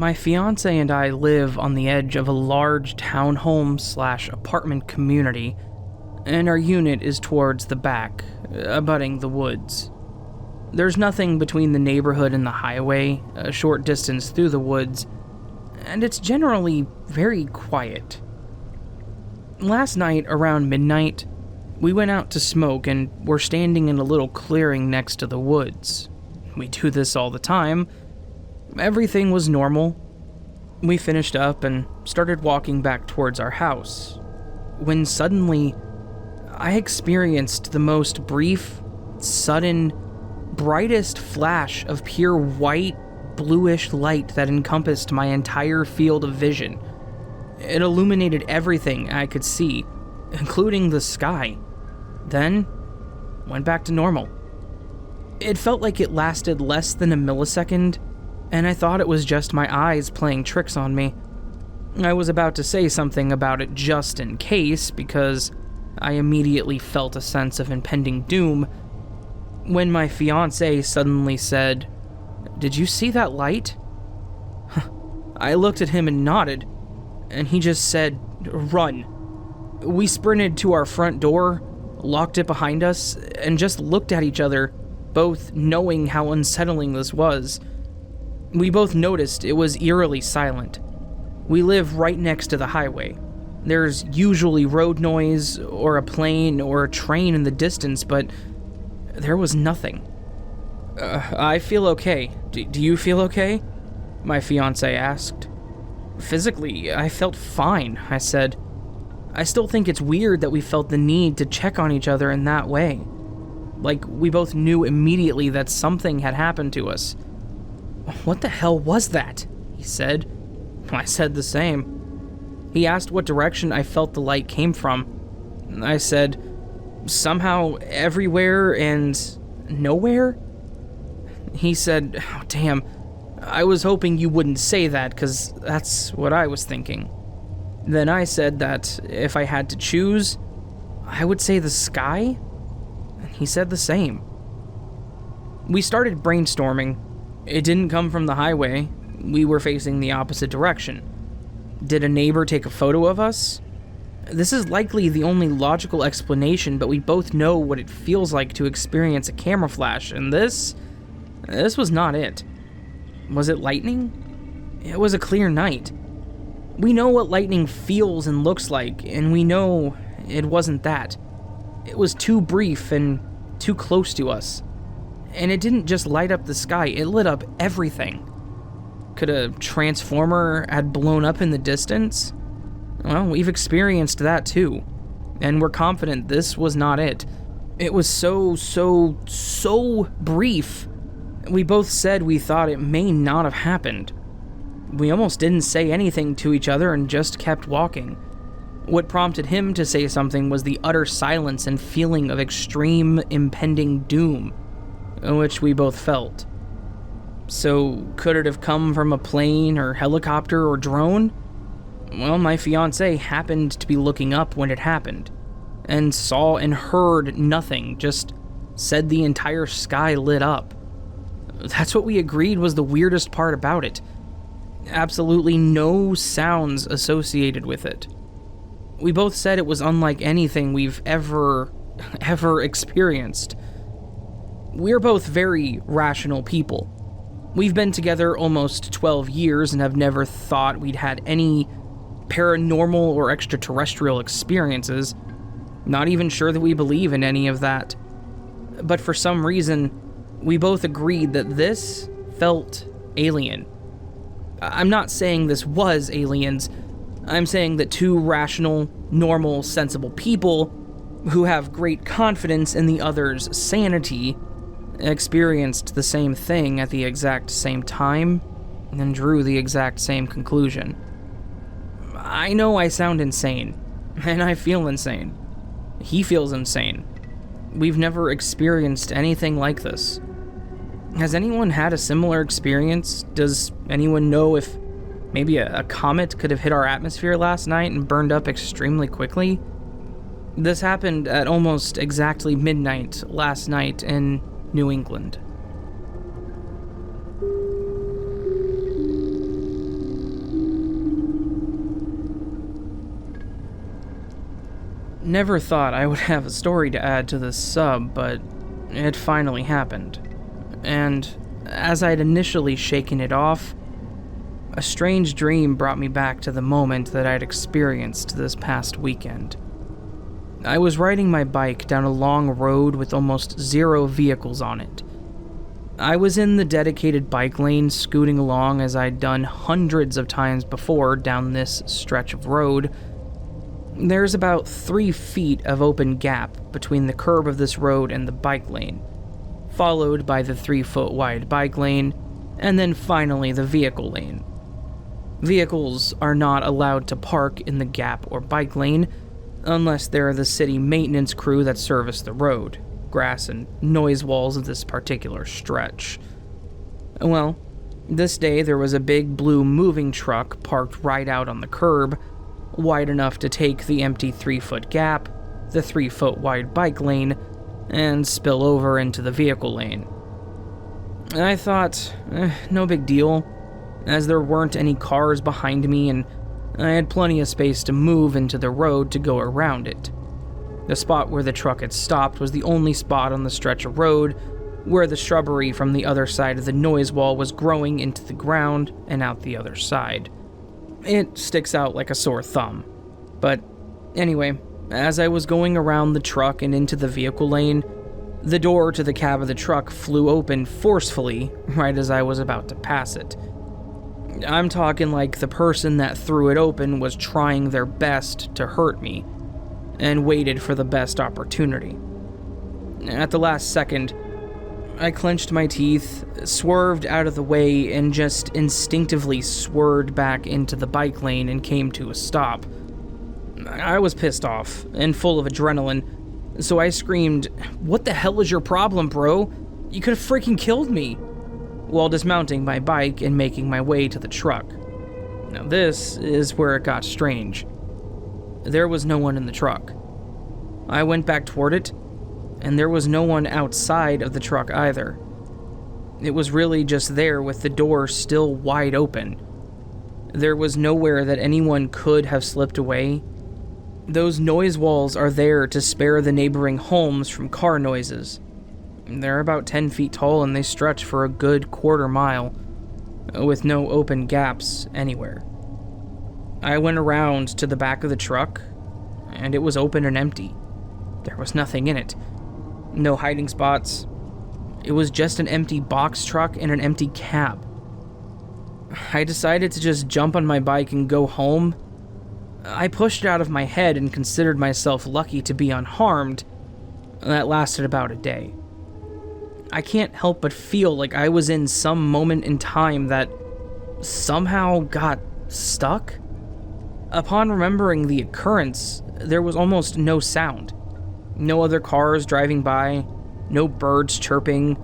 My fiance and I live on the edge of a large townhome/apartment community, and our unit is towards the back, abutting the woods. There's nothing between the neighborhood and the highway, a short distance through the woods, and it's generally very quiet. Last night, around midnight, we went out to smoke and were standing in a little clearing next to the woods. We do this all the time. Everything was normal. We finished up and started walking back towards our house, when suddenly, I experienced the most brief, sudden, brightest flash of pure white, bluish light that encompassed my entire field of vision. It illuminated everything I could see, including the sky. Then, went back to normal. It felt like it lasted less than a millisecond, and I thought it was just my eyes playing tricks on me. I was about to say something about it just in case, because I immediately felt a sense of impending doom, when my fiancé suddenly said, "Did you see that light?" I looked at him and nodded, and he just said, "Run." We sprinted to our front door, locked it behind us, and just looked at each other, both knowing how unsettling this was. We both noticed it was eerily silent. We live right next to the highway. There's usually road noise, or a plane, or a train in the distance, but there was nothing. I feel okay. Do you feel okay?" my fiancé asked. "Physically, I felt fine," I said. "I still think it's weird that we felt the need to check on each other in that way. Like, we both knew immediately that something had happened to us." "What the hell was that?" he said. I said the same. He asked what direction I felt the light came from. I said, "Somehow everywhere and nowhere?" He said, "Oh, damn, I was hoping you wouldn't say that, because that's what I was thinking." Then I said that if I had to choose, I would say the sky, and he said the same. We started brainstorming. It didn't come from the highway. We were facing the opposite direction. Did a neighbor take a photo of us? This is likely the only logical explanation, but we both know what it feels like to experience a camera flash, and this was not it. Was it lightning? It was a clear night. We know what lightning feels and looks like, and we know it wasn't that. It was too brief and too close to us. And it didn't just light up the sky, it lit up everything. Could a transformer had blown up in the distance? Well, we've experienced that too, and we're confident this was not it. It was so brief. We both said we thought it may not have happened. We almost didn't say anything to each other and just kept walking. What prompted him to say something was the utter silence and feeling of extreme impending doom, which we both felt. So, could it have come from a plane or helicopter or drone? Well, my fiancé happened to be looking up when it happened, and saw and heard nothing, just said the entire sky lit up. That's what we agreed was the weirdest part about it. Absolutely no sounds associated with it. We both said it was unlike anything we've ever experienced. We're both very rational people. We've been together almost 12 years and have never thought we'd had any paranormal or extraterrestrial experiences. Not even sure that we believe in any of that. But for some reason, we both agreed that this felt alien. I'm not saying this was aliens. I'm saying that two rational, normal, sensible people who have great confidence in the other's sanity experienced the same thing at the exact same time and drew the exact same conclusion. I know I sound insane, and I feel insane. He feels insane. We've never experienced anything like this. Has anyone had a similar experience? Does anyone know if maybe a comet could have hit our atmosphere last night and burned up extremely quickly? This happened at almost exactly midnight last night in New England. Never thought I would have a story to add to this sub, but it finally happened. And as I'd initially shaken it off, a strange dream brought me back to the moment that I'd experienced this past weekend. I was riding my bike down a long road with almost zero vehicles on it. I was in the dedicated bike lane, scooting along as I'd done hundreds of times before down this stretch of road. There's about 3 feet of open gap between the curb of this road and the bike lane, followed by the 3-foot wide bike lane, and then finally the vehicle lane. Vehicles are not allowed to park in the gap or bike lane unless they're the city maintenance crew that service the road, grass and noise walls of this particular stretch. Well, this day there was a big blue moving truck parked right out on the curb, wide enough to take the empty 3-foot gap, the 3-foot wide bike lane, and spill over into the vehicle lane. I thought, no big deal, as there weren't any cars behind me and I had plenty of space to move into the road to go around it. The spot where the truck had stopped was the only spot on the stretch of road where the shrubbery from the other side of the noise wall was growing into the ground and out the other side. It sticks out like a sore thumb. But anyway, as I was going around the truck and into the vehicle lane, the door to the cab of the truck flew open forcefully right as I was about to pass it. I'm talking like the person that threw it open was trying their best to hurt me and waited for the best opportunity. At the last second, I clenched my teeth, swerved out of the way, and just instinctively swerved back into the bike lane and came to a stop. I was pissed off and full of adrenaline, so I screamed, "What the hell is your problem, bro? You could have freaking killed me," while dismounting my bike and making my way to the truck. Now this is where it got strange. There was no one in the truck. I went back toward it, and there was no one outside of the truck either. It was really just there with the door still wide open. There was nowhere that anyone could have slipped away. Those noise walls are there to spare the neighboring homes from car noises. They're about 10 feet tall and they stretch for a good quarter mile, with no open gaps anywhere. I went around to the back of the truck, and it was open and empty. There was nothing in it. No hiding spots. It was just an empty box truck and an empty cab. I decided to just jump on my bike and go home. I pushed it out of my head and considered myself lucky to be unharmed. That lasted about a day. I can't help but feel like I was in some moment in time that somehow got stuck. Upon remembering the occurrence, there was almost no sound. No other cars driving by, no birds chirping,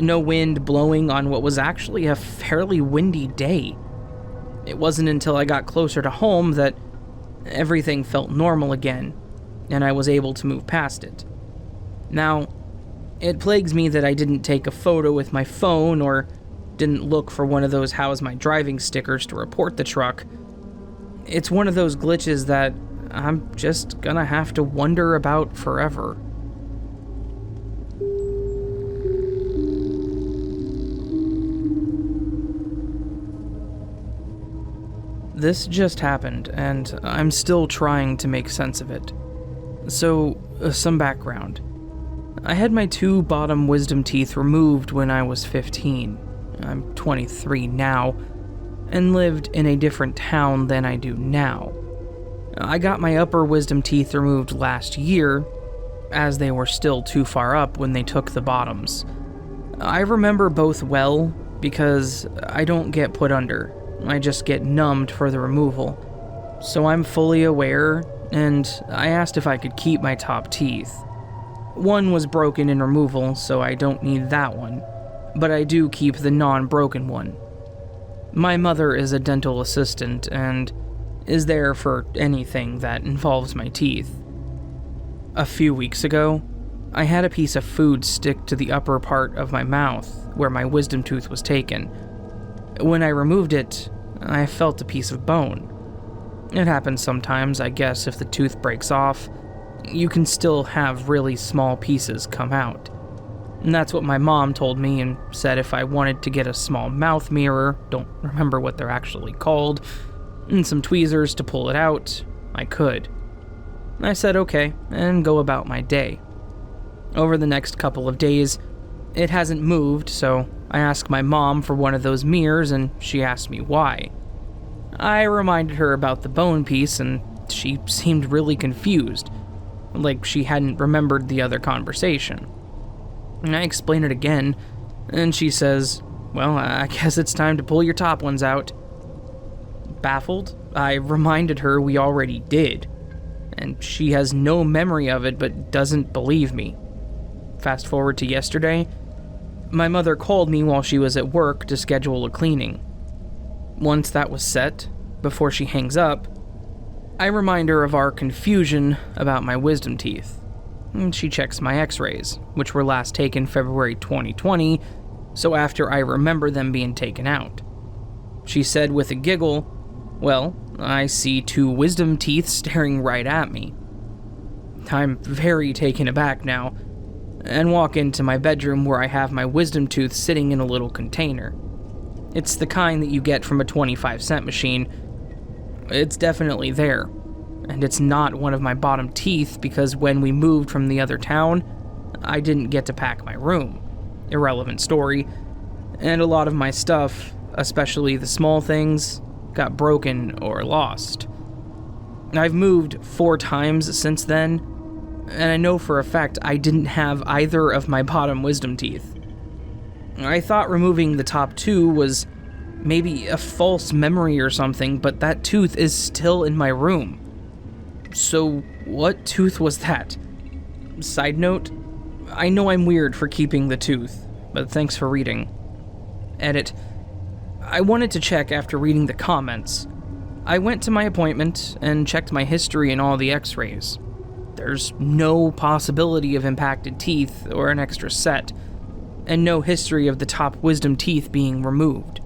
no wind blowing on what was actually a fairly windy day. It wasn't until I got closer to home that everything felt normal again, and I was able to move past it. Now, it plagues me that I didn't take a photo with my phone or didn't look for one of those "how's my driving" stickers to report the truck. It's one of those glitches that I'm just gonna have to wonder about forever. This just happened, and I'm still trying to make sense of it. So, some background. I had my 2 bottom wisdom teeth removed when I was 15. I'm 23 now, and lived in a different town than I do now. I got my upper wisdom teeth removed last year, as they were still too far up when they took the bottoms. I remember both well, because I don't get put under. I just get numbed for the removal. So I'm fully aware, and I asked if I could keep my top teeth. One was broken in removal, so I don't need that one, but I do keep the non-broken one. My mother is a dental assistant, and is there for anything that involves my teeth. A few weeks ago, I had a piece of food stick to the upper part of my mouth where my wisdom tooth was taken. When I removed it, I felt a piece of bone. It happens sometimes, I guess, if the tooth breaks off, you can still have really small pieces come out. And that's what my mom told me and said if I wanted to get a small mouth mirror, don't remember what they're actually called, and some tweezers to pull it out, I could. I said okay, and go about my day. Over the next couple of days, it hasn't moved, so I asked my mom for one of those mirrors, and she asked me why. I reminded her about the bone piece, and she seemed really confused, like she hadn't remembered the other conversation. And I explain it again, and she says, well, I guess it's time to pull your top ones out. Baffled, I reminded her we already did, and she has no memory of it but doesn't believe me. Fast forward to yesterday, my mother called me while she was at work to schedule a cleaning. Once that was set, before she hangs up, I remind her of our confusion about my wisdom teeth. She checks my x-rays, which were last taken February 2020, so after I remember them being taken out. She said with a giggle, well, I see 2 wisdom teeth staring right at me. I'm very taken aback now, and walk into my bedroom where I have my wisdom tooth sitting in a little container. It's the kind that you get from a 25-cent machine. It's definitely there. And it's not one of my bottom teeth because when we moved from the other town, I didn't get to pack my room. Irrelevant story. And a lot of my stuff, especially the small things, got broken or lost. I've moved 4 times since then, and I know for a fact I didn't have either of my bottom wisdom teeth. I thought removing the top 2 was maybe a false memory or something, but that tooth is still in my room. So, what tooth was that? Side note, I know I'm weird for keeping the tooth, but thanks for reading. Edit. I wanted to check after reading the comments. I went to my appointment and checked my history and all the x-rays. There's no possibility of impacted teeth or an extra set, and no history of the top wisdom teeth being removed.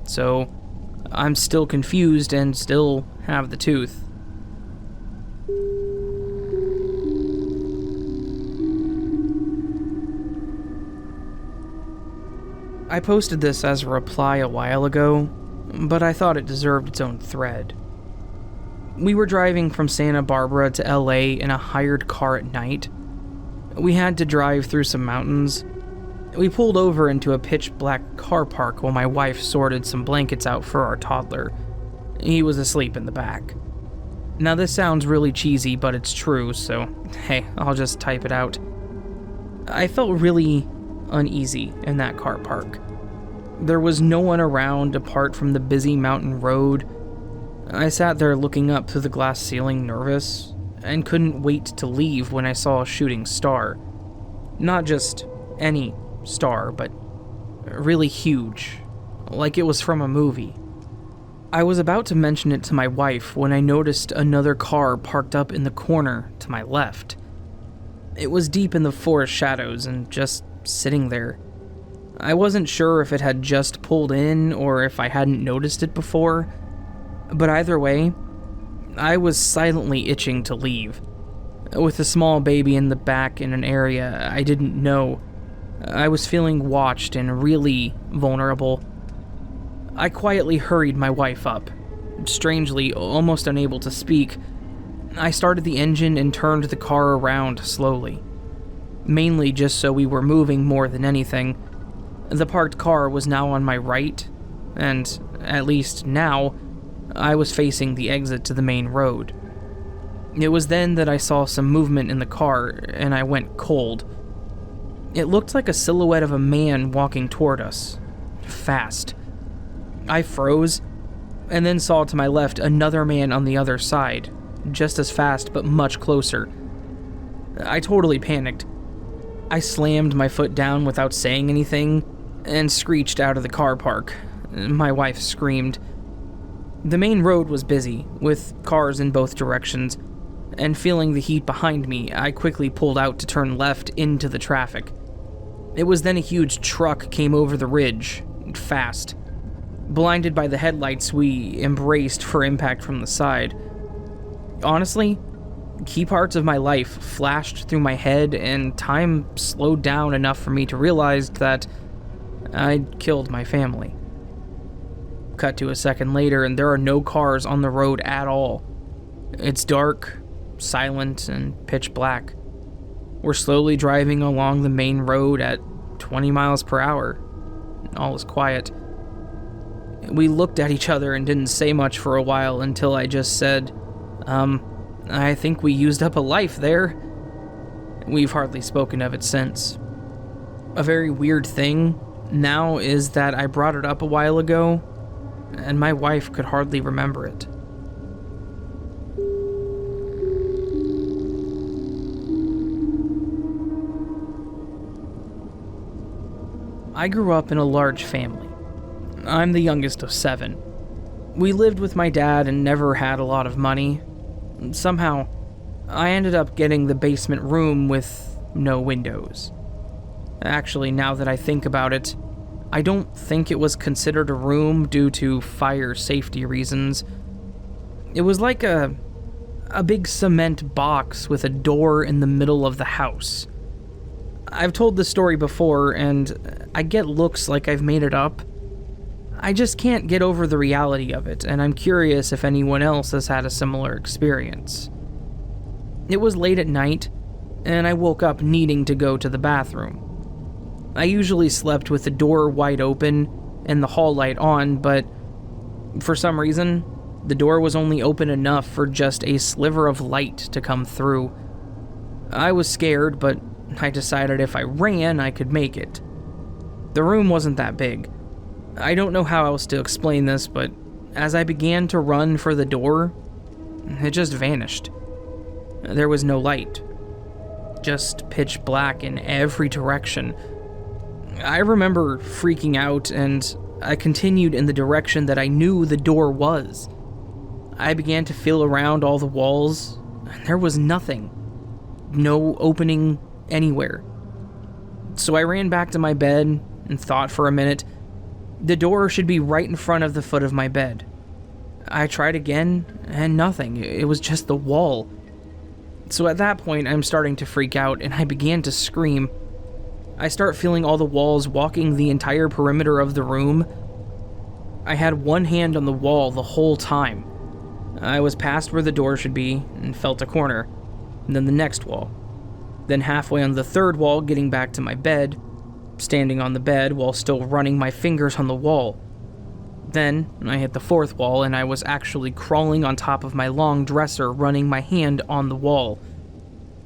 So, I'm still confused and still have the tooth. I posted this as a reply a while ago, but I thought it deserved its own thread. We were driving from Santa Barbara to LA in a hired car at night. We had to drive through some mountains. We pulled over into a pitch-black car park while my wife sorted some blankets out for our toddler. He was asleep in the back. Now this sounds really cheesy, but it's true, so hey, I'll just type it out. I felt really uneasy in that car park. There was no one around apart from the busy mountain road. I sat there looking up through the glass ceiling nervous, and couldn't wait to leave when I saw a shooting star. Not just any star, but really huge, like it was from a movie. I was about to mention it to my wife when I noticed another car parked up in the corner to my left. It was deep in the forest shadows and just sitting there. I wasn't sure if it had just pulled in or if I hadn't noticed it before, but either way, I was silently itching to leave. With a small baby in the back in an area I didn't know, I was feeling watched and really vulnerable. I quietly hurried my wife up. Strangely, almost unable to speak, I started the engine and turned the car around slowly. Mainly just so we were moving more than anything. The parked car was now on my right, and, at least now, I was facing the exit to the main road. It was then that I saw some movement in the car, and I went cold. It looked like a silhouette of a man walking toward us. Fast. I froze, and then saw to my left another man on the other side, just as fast but much closer. I totally panicked. I slammed my foot down without saying anything, and screeched out of the car park. My wife screamed. The main road was busy, with cars in both directions, and feeling the heat behind me, I quickly pulled out to turn left into the traffic. It was then a huge truck came over the ridge, fast. Blinded by the headlights, we embraced for impact from the side. Honestly, Key parts of my life flashed through my head, and time slowed down enough for me to realize that I'd killed my family. Cut to a second later, and there are no cars on the road at all. It's dark, silent, and pitch black. We're slowly driving along the main road at 20 miles per hour. All is quiet. We looked at each other and didn't say much for a while until I just said, I think we used up a life there. We've hardly spoken of it since. A very weird thing now is that I brought it up a while ago, and my wife could hardly remember it. I grew up in a large family. I'm the youngest of 7. We lived with my dad and never had a lot of money. Somehow, I ended up getting the basement room with no windows. Actually, now that I think about it, I don't think it was considered a room due to fire safety reasons. It was like a big cement box with a door in the middle of the house. I've told this story before, and I get looks like I've made it up. I just can't get over the reality of it, and I'm curious if anyone else has had a similar experience. It was late at night, and I woke up needing to go to the bathroom. I usually slept with the door wide open and the hall light on, but for some reason, the door was only open enough for just a sliver of light to come through. I was scared, but I decided if I ran, I could make it. The room wasn't that big. I don't know how else to explain this, but as I began to run for the door, it just vanished. There was no light. Just pitch black in every direction. I remember freaking out, and I continued in the direction that I knew the door was. I began to feel around all the walls, and there was nothing. No opening anywhere. So I ran back to my bed and thought for a minute. The door should be right in front of the foot of my bed. I tried again, and nothing. It was just the wall. So at that point, I'm starting to freak out, and I began to scream. I start feeling all the walls walking the entire perimeter of the room. I had one hand on the wall the whole time. I was past where the door should be, and felt a corner, and then the next wall. Then halfway on the third wall, getting back to my bed, standing on the bed while still running my fingers on the wall. Then I hit the fourth wall, and I was actually crawling on top of my long dresser, running my hand on the wall.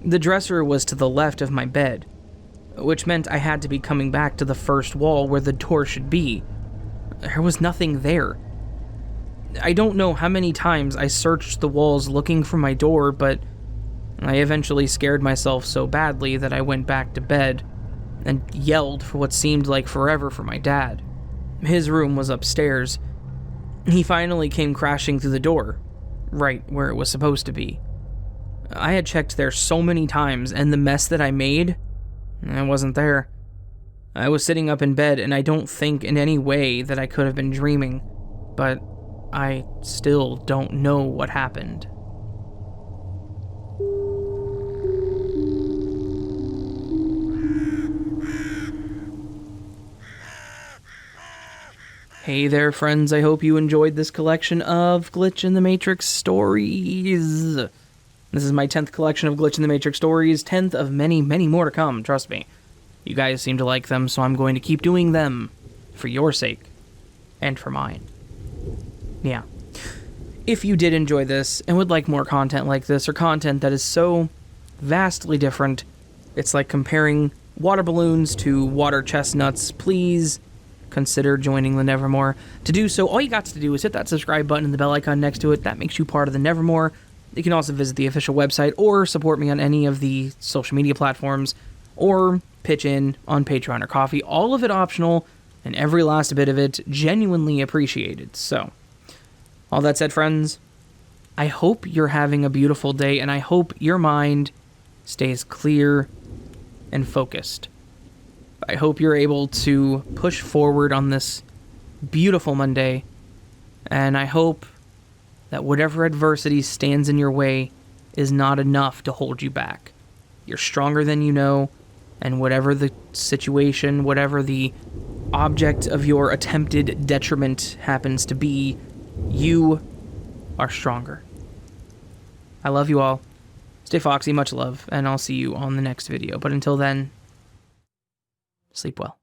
The dresser was to the left of my bed, which meant I had to be coming back to the first wall where the door should be. There was nothing there. I don't know how many times I searched the walls looking for my door, but I eventually scared myself so badly that I went back to bed and yelled for what seemed like forever for my dad. His room was upstairs. He finally came crashing through the door, right where it was supposed to be. I had checked there so many times, and the mess that I made, I wasn't there. I was sitting up in bed, and I don't think in any way that I could have been dreaming, but I still don't know what happened. Hey there, friends. I hope you enjoyed this collection of Glitch in the Matrix stories. This is my 10th collection of Glitch in the Matrix stories, 10th of many, many more to come, trust me. You guys seem to like them, so I'm going to keep doing them for your sake and for mine. Yeah. If you did enjoy this and would like more content like this, or content that is so vastly different, it's like comparing water balloons to water chestnuts, please consider joining the Nevermore. To do so, all you got to do is hit that subscribe button and the bell icon next to it. That makes you part of the Nevermore. You can also visit the official website or support me on any of the social media platforms, or pitch in on Patreon or Coffee. All of it optional, and every last bit of it genuinely appreciated. So, all that said, friends, I hope you're having a beautiful day, and I hope your mind stays clear and focused. I hope you're able to push forward on this beautiful Monday, and I hope that whatever adversity stands in your way, is not enough to hold you back. You're stronger than you know, and whatever the situation, whatever the object of your attempted detriment happens to be, you are stronger. I love you all. Stay foxy, much love, and I'll see you on the next video. But until then, sleep well.